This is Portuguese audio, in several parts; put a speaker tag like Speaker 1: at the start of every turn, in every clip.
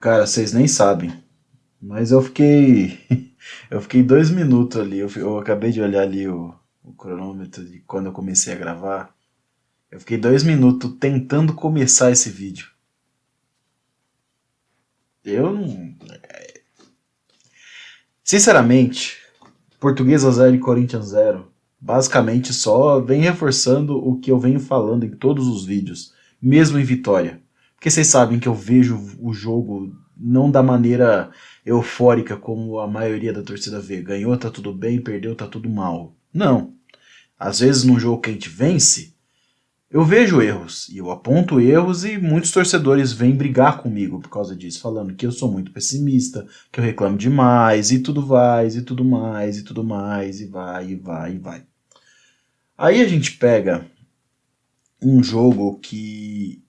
Speaker 1: Cara, vocês nem sabem, mas eu fiquei. Eu fiquei 2 minutos ali. Eu acabei de olhar ali o cronômetro de quando eu comecei a gravar. Eu fiquei 2 minutos tentando começar esse vídeo. Eu não. Sinceramente, Portuguesa 0 e Corinthians 0. Basicamente só vem reforçando o que eu venho falando em todos os vídeos, mesmo em vitória. Porque vocês sabem que eu vejo o jogo não da maneira eufórica como a maioria da torcida vê. Ganhou, tá tudo bem, perdeu, tá tudo mal. Não. Às vezes num jogo que a gente vence, eu vejo erros e eu aponto erros e muitos torcedores vêm brigar comigo por causa disso, falando que eu sou muito pessimista, que eu reclamo demais e tudo vai, e tudo mais, e tudo mais, e vai, e vai, e vai. Aí a gente pega um jogo que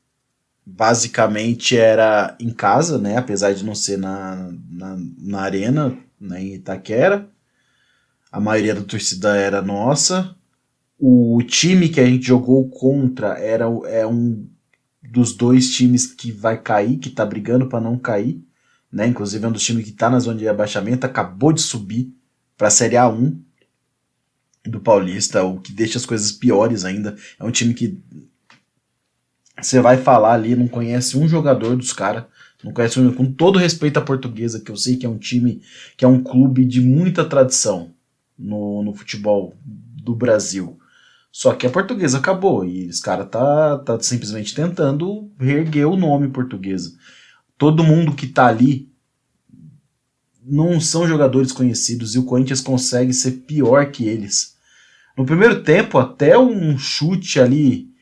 Speaker 1: basicamente era em casa, né? Apesar de não ser na arena, né, em Itaquera. A maioria da torcida era nossa. O time que a gente jogou contra é um dos dois times que vai cair, que tá brigando para não cair, né? Inclusive é um dos times que tá na zona de abaixamento, acabou de subir para a Série A1 do Paulista, o que deixa as coisas piores ainda. É um time que você vai falar ali, não conhece um jogador dos caras, não conhece um, com todo respeito à Portuguesa, que eu sei que é um time, que é um clube de muita tradição no futebol do Brasil. Só que a Portuguesa acabou e os caras tá simplesmente tentando reerguer o nome Portuguesa. Todo mundo que tá ali não são jogadores conhecidos e o Corinthians consegue ser pior que eles. No primeiro tempo, até um chute ali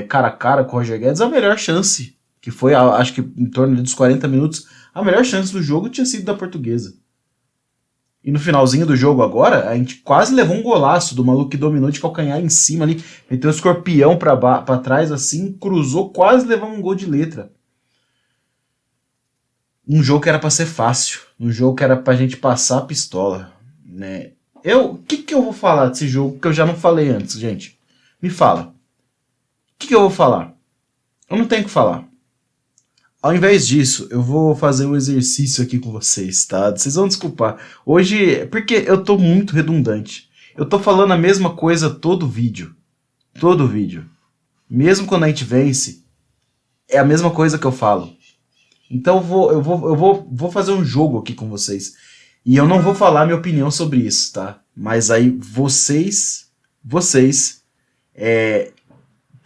Speaker 1: cara a cara com o Roger Guedes, a melhor chance, que foi acho que em torno dos 40 minutos, a melhor chance do jogo tinha sido da Portuguesa. E no finalzinho do jogo agora, a gente quase levou um golaço do maluco que dominou de calcanhar em cima ali, meteu o escorpião pra trás assim, cruzou, quase levamos um gol de letra. Um jogo que era pra ser fácil, um jogo que era pra gente passar a pistola, né? O que eu vou falar desse jogo que eu já não falei antes, gente? Me fala. O que eu vou falar? Eu não tenho o que falar. Ao invés disso, eu vou fazer um exercício aqui com vocês, tá? Vocês vão desculpar. Hoje, porque eu tô muito redundante. Eu tô falando a mesma coisa todo vídeo. Todo vídeo. Mesmo quando a gente vence, é a mesma coisa que eu falo. Então eu vou fazer um jogo aqui com vocês. E eu não vou falar minha opinião sobre isso, tá? Mas aí vocês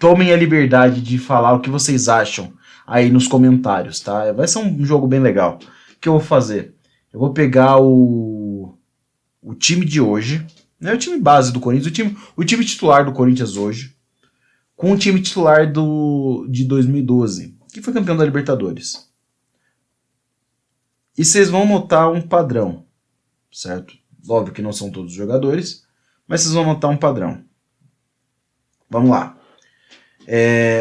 Speaker 1: tomem a liberdade de falar o que vocês acham aí nos comentários, tá? Vai ser um jogo bem legal. O que eu vou fazer? Eu vou pegar o time de hoje, né? O time base do Corinthians, o time titular do Corinthians hoje, com o time titular de 2012, que foi campeão da Libertadores. E vocês vão notar um padrão, certo? Óbvio que não são todos os jogadores, mas vocês vão notar um padrão. Vamos lá.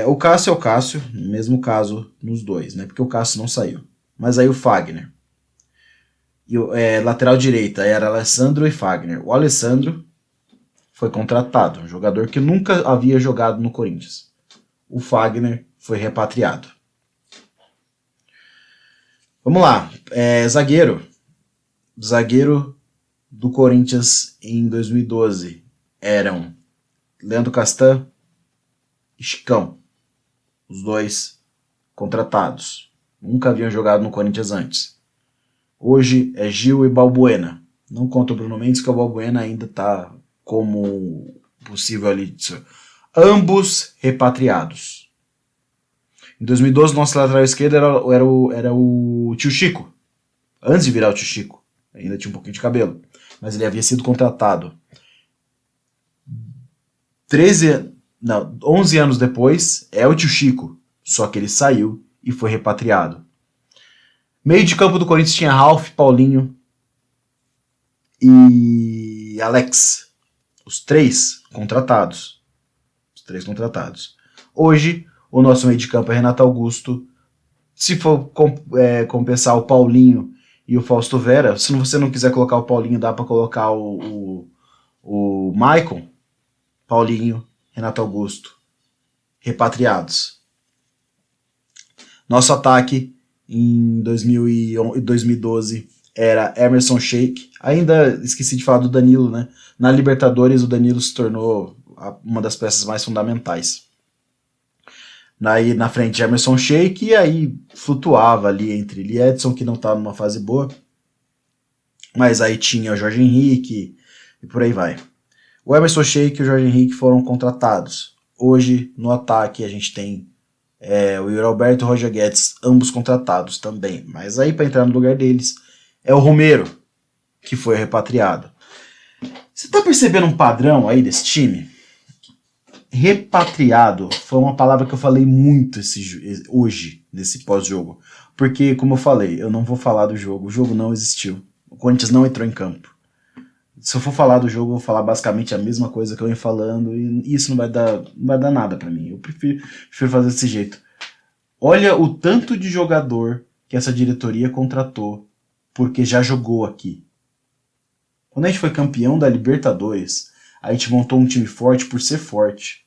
Speaker 1: O Cássio é o Cássio, mesmo caso nos dois, né? Porque o Cássio não saiu. Mas aí o Fagner. E lateral direita era Alessandro e Fagner. O Alessandro foi contratado, um jogador que nunca havia jogado no Corinthians. O Fagner foi repatriado. Vamos lá. Zagueiro. Zagueiro do Corinthians em 2012 eram Leandro Castan e Chicão. Os dois contratados. Nunca haviam jogado no Corinthians antes. Hoje é Gil e Balbuena. Não conta o Bruno Mendes, que o Balbuena ainda está como possível ali. Ambos repatriados. Em 2012, nosso lateral esquerdo era o Tio Chico. Antes de virar o Tio Chico. Ainda tinha um pouquinho de cabelo. Mas ele havia sido contratado 11 anos depois, é o Tio Chico. Só que ele saiu e foi repatriado. Meio de campo do Corinthians tinha Ralf, Paulinho e Alex. Os três contratados. Hoje, o nosso meio de campo é Renato Augusto. Se for compensar o Paulinho e o Fausto Vera, se você não quiser colocar o Paulinho, dá para colocar o Maicon. Paulinho, Renato Augusto, repatriados. Nosso ataque em 2012 era Emerson Sheik. Ainda esqueci de falar do Danilo, né? Na Libertadores o Danilo se tornou uma das peças mais fundamentais. Aí na frente Emerson Sheik, e aí flutuava ali entre ele e Edson, que não estava numa fase boa. Mas aí tinha o Jorge Henrique e por aí vai. O Emerson Sheik e o Jorge Henrique foram contratados. Hoje, no ataque, a gente tem o Yuri Alberto e o Roger Guedes, ambos contratados também. Mas aí, para entrar no lugar deles, é o Romero, que foi repatriado. Você tá percebendo um padrão aí desse time? Repatriado foi uma palavra que eu falei muito hoje, nesse pós-jogo. Porque, como eu falei, eu não vou falar do jogo. O jogo não existiu. O Corinthians não entrou em campo. Se eu for falar do jogo, eu vou falar basicamente a mesma coisa que eu venho falando, e isso não vai dar nada pra mim. Eu prefiro fazer desse jeito. Olha o tanto de jogador que essa diretoria contratou porque já jogou aqui. Quando a gente foi campeão da Libertadores, a gente montou um time forte por ser forte.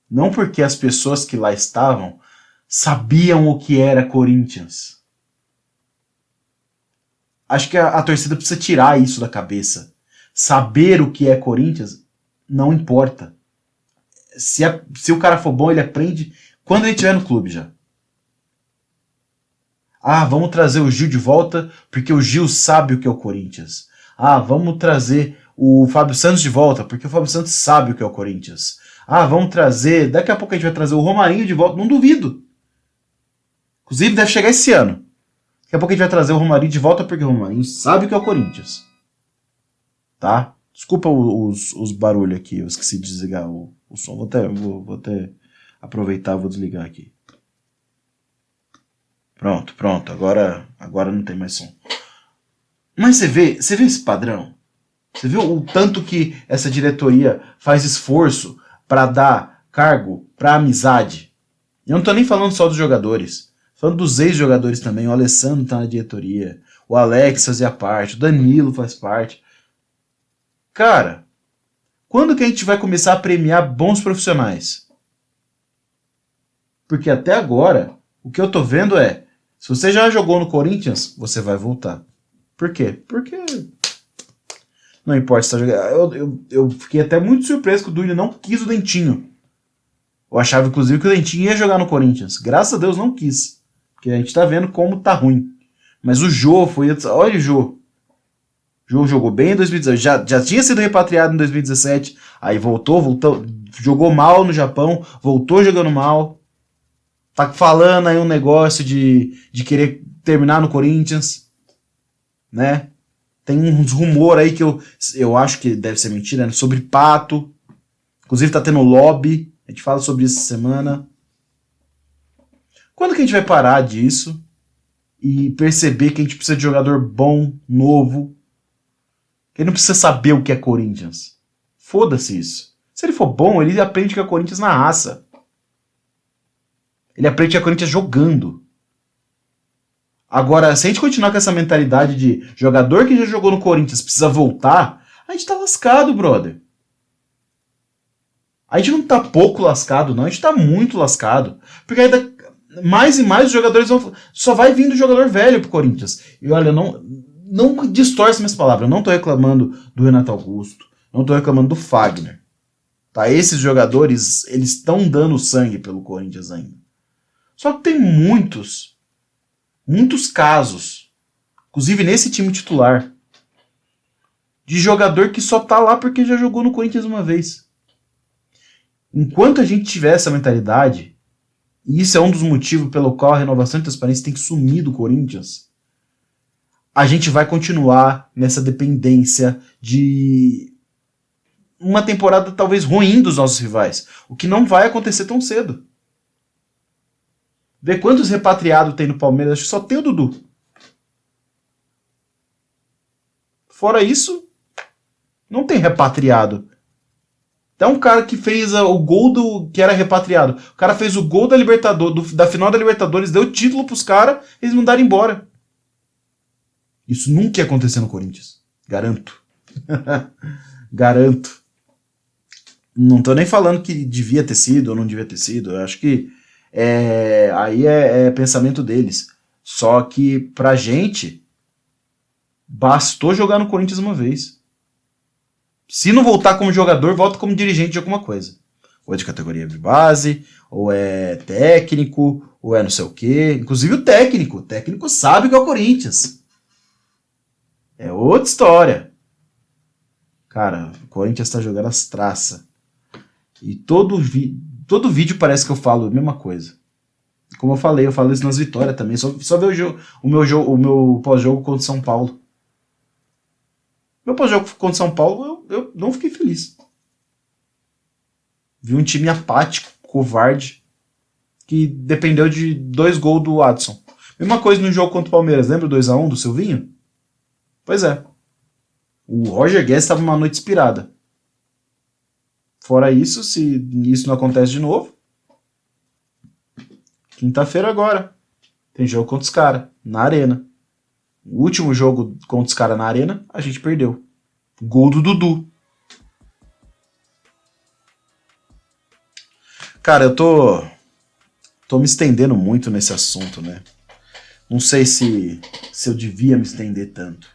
Speaker 1: Não porque as pessoas que lá estavam sabiam o que era Corinthians. Acho que a torcida precisa tirar isso da cabeça. Saber o que é Corinthians não importa. Se o cara for bom, ele aprende quando ele estiver no clube já. Ah, vamos trazer o Gil de volta porque o Gil sabe o que é o Corinthians. Ah, vamos trazer o Fábio Santos de volta porque o Fábio Santos sabe o que é o Corinthians. Ah, vamos trazer... Daqui a pouco a gente vai trazer o Romarinho de volta. Não duvido. Inclusive deve chegar esse ano. Daqui a pouco a gente vai trazer o Romarinho de volta porque o Romarinho sabe o que é o Corinthians. Tá? Desculpa os barulhos aqui, eu esqueci de desligar o som. Vou até aproveitar e vou desligar aqui. Pronto. Agora não tem mais som. Mas você vê esse padrão? Você vê o tanto que essa diretoria faz esforço para dar cargo para amizade? Eu não tô nem falando só dos jogadores. Falando dos ex-jogadores também. O Alessandro tá na diretoria. O Alex fazia parte. O Danilo faz parte. Cara, quando que a gente vai começar a premiar bons profissionais? Porque até agora, o que eu tô vendo é, se você já jogou no Corinthians, você vai voltar. Por quê? Porque não importa se tá jogando. Eu fiquei até muito surpreso que o Duílio não quis o Dentinho. Eu achava, inclusive, que o Dentinho ia jogar no Corinthians. Graças a Deus não quis. Porque a gente tá vendo como tá ruim. Mas o Jô foi... Olha o Jô. O Jô jogou bem em 2017. Já tinha sido repatriado em 2017. Aí voltou. Jogou mal no Japão. Voltou jogando mal. Tá falando aí um negócio de querer terminar no Corinthians. Né? Tem uns rumores aí que eu acho que deve ser mentira, né? Sobre Pato. Inclusive tá tendo lobby. A gente fala sobre isso essa semana. Quando que a gente vai parar disso e perceber que a gente precisa de jogador bom, novo? Ele não precisa saber o que é Corinthians. Foda-se isso. Se ele for bom, ele aprende que é Corinthians na raça. Ele aprende que é Corinthians jogando. Agora, se a gente continuar com essa mentalidade de jogador que já jogou no Corinthians precisa voltar, a gente tá lascado, brother. A gente não tá pouco lascado, não. A gente tá muito lascado. Porque ainda mais e mais os jogadores só vai vindo jogador velho pro Corinthians. E olha, não distorce minhas palavras. Eu não tô reclamando do Renato Augusto. Não tô reclamando do Fagner. Tá? Esses jogadores, eles estão dando sangue pelo Corinthians ainda. Só que tem muitos casos, inclusive nesse time titular, de jogador que só tá lá porque já jogou no Corinthians uma vez. Enquanto a gente tiver essa mentalidade, e isso é um dos motivos pelo qual a renovação e transparência tem que sumir do Corinthians, a gente vai continuar nessa dependência de uma temporada talvez ruim dos nossos rivais, o que não vai acontecer tão cedo. Vê quantos repatriados tem no Palmeiras, acho que só tem o Dudu. Fora isso, não tem repatriado. Até um cara que fez o gol que era repatriado. O cara fez o gol da Libertadores, da final da Libertadores, deu título pros caras, eles mandaram embora. Isso nunca ia acontecer no Corinthians. Garanto. Garanto. Não tô nem falando que devia ter sido ou não devia ter sido. Eu acho que aí é pensamento deles. Só que pra gente, bastou jogar no Corinthians uma vez. Se não voltar como jogador, volta como dirigente de alguma coisa. Ou é de categoria de base, ou é técnico, ou é não sei o quê. Inclusive o técnico sabe que é o Corinthians. É outra história. Cara, o Corinthians tá jogando as traças. E todo vídeo parece que eu falo a mesma coisa. Como eu falo isso nas vitórias também. Só ver o meu pós-jogo contra o São Paulo. Meu pós-jogo contra o São Paulo, eu não fiquei feliz. Vi um time apático, covarde, que dependeu de 2 gols do Adson. Mesma coisa no jogo contra o Palmeiras. Lembra o 2x1 do Silvinho? Pois é. O Roger Guedes estava numa noite inspirada. Fora isso, se isso não acontece de novo, quinta-feira agora, tem jogo contra os caras, na Arena. O último jogo contra os caras na Arena, a gente perdeu. Gol do Dudu. Cara, eu tô me estendendo muito nesse assunto, né? Não sei se eu devia me estender tanto.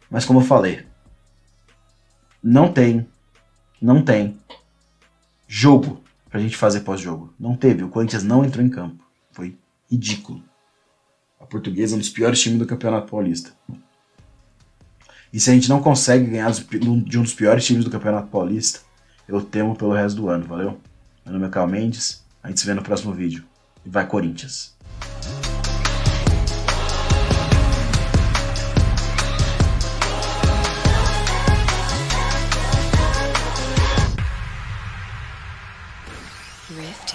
Speaker 1: Mas como eu falei, não tem jogo pra gente fazer pós-jogo. Não teve. O Corinthians não entrou em campo. Foi ridículo. A Portuguesa é um dos piores times do Campeonato Paulista. E se a gente não consegue ganhar de um dos piores times do Campeonato Paulista, eu temo pelo resto do ano, valeu? Meu nome é Carl Mendes, a gente se vê no próximo vídeo. E vai Corinthians!
Speaker 2: Rift.